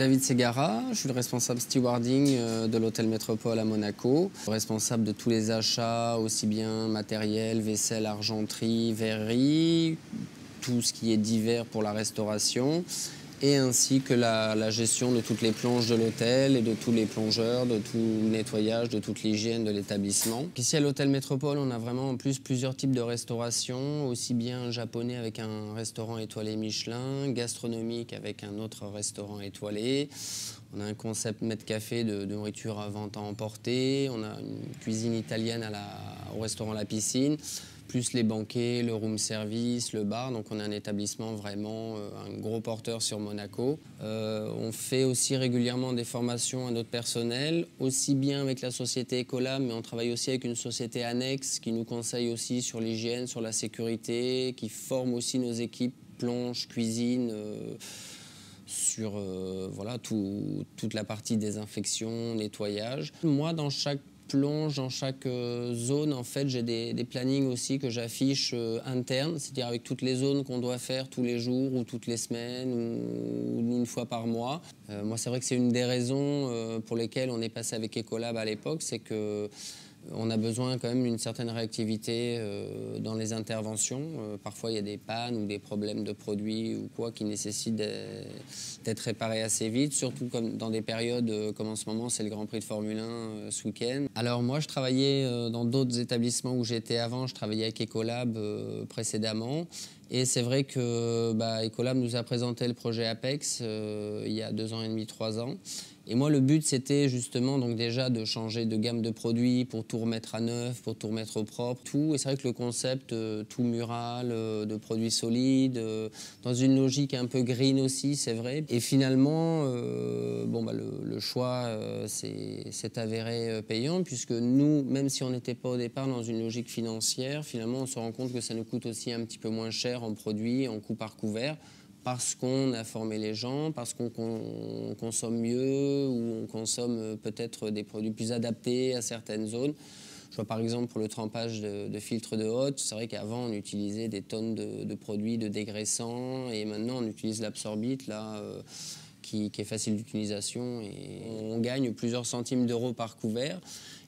David Ségara, je suis le responsable stewarding de l'hôtel Métropole à Monaco. Responsable de tous les achats, aussi bien matériel, vaisselle, argenterie, verrerie, tout ce qui est divers pour la restauration, et ainsi que la gestion de toutes les plonges de l'hôtel et de tous les plongeurs, de tout le nettoyage, de toute l'hygiène de l'établissement. Ici à l'hôtel Métropole, on a vraiment en plus plusieurs types de restauration, aussi bien japonais avec un restaurant étoilé Michelin, gastronomique avec un autre restaurant étoilé. On a un concept maître café de nourriture à vente à emporter, on a une cuisine italienne au restaurant La Piscine, plus les banquets, le room service, le bar. Donc on a un établissement vraiment, un gros porteur sur Monaco. On fait aussi régulièrement des formations à notre personnel, aussi bien avec la société Ecolab, mais on travaille aussi avec une société annexe qui nous conseille aussi sur l'hygiène, sur la sécurité, qui forme aussi nos équipes plonge, cuisine, sur voilà, toute la partie désinfection, nettoyage. Moi, dans chaque plonge, dans chaque zone, en fait, j'ai des plannings aussi que j'affiche internes, c'est-à-dire avec toutes les zones qu'on doit faire tous les jours ou toutes les semaines ou une fois par mois. Moi, c'est vrai que c'est une des raisons pour lesquelles on est passé avec Ecolab à l'époque, c'est que on a besoin quand même d'une certaine réactivité dans les interventions. Parfois, il y a des pannes ou des problèmes de produits ou quoi qui nécessitent d'être réparés assez vite, surtout comme dans des périodes comme en ce moment, c'est le Grand Prix de Formule 1 ce week-end. Alors moi, je travaillais dans d'autres établissements où j'étais avant. Je travaillais avec Ecolab précédemment. Et c'est vrai que Ecolab nous a présenté le projet Apex il y a 2 ans et demi, 3 ans. Et moi, le but, c'était justement donc déjà de changer de gamme de produits pour tout remettre à neuf, pour tout remettre au propre, tout. Et c'est vrai que le concept tout mural, de produits solides, dans une logique un peu green aussi, c'est vrai. Et finalement, le choix s'est avéré payant, puisque nous, même si on n'était pas au départ dans une logique financière, finalement, on se rend compte que ça nous coûte aussi un petit peu moins cher en produits, en coût par couvert, parce qu'on a formé les gens, parce qu'on consomme mieux ou on consomme peut-être des produits plus adaptés à certaines zones. Je vois par exemple pour le trempage de filtres de hotte, c'est vrai qu'avant on utilisait des tonnes de produits de dégraissants et maintenant on utilise l'absorbite là, qui est facile d'utilisation et on gagne plusieurs centimes d'euros par couvert.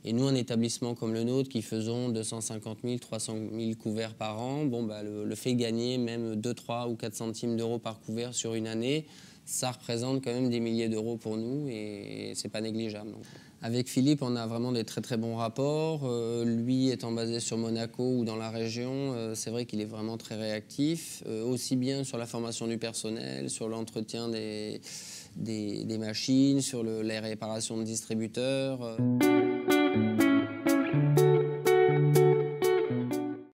Et nous, un établissement comme le nôtre qui faisons 250 000, 300 000 couverts par an, le fait gagner même 2, 3 ou 4 centimes d'euros par couvert sur une année, ça représente quand même des milliers d'euros pour nous et c'est pas négligeable. Donc. Avec Philippe, on a vraiment des très très bons rapports. Lui étant basé sur Monaco ou dans la région, c'est vrai qu'il est vraiment très réactif, aussi bien sur la formation du personnel, sur l'entretien des machines, sur les réparations de distributeurs.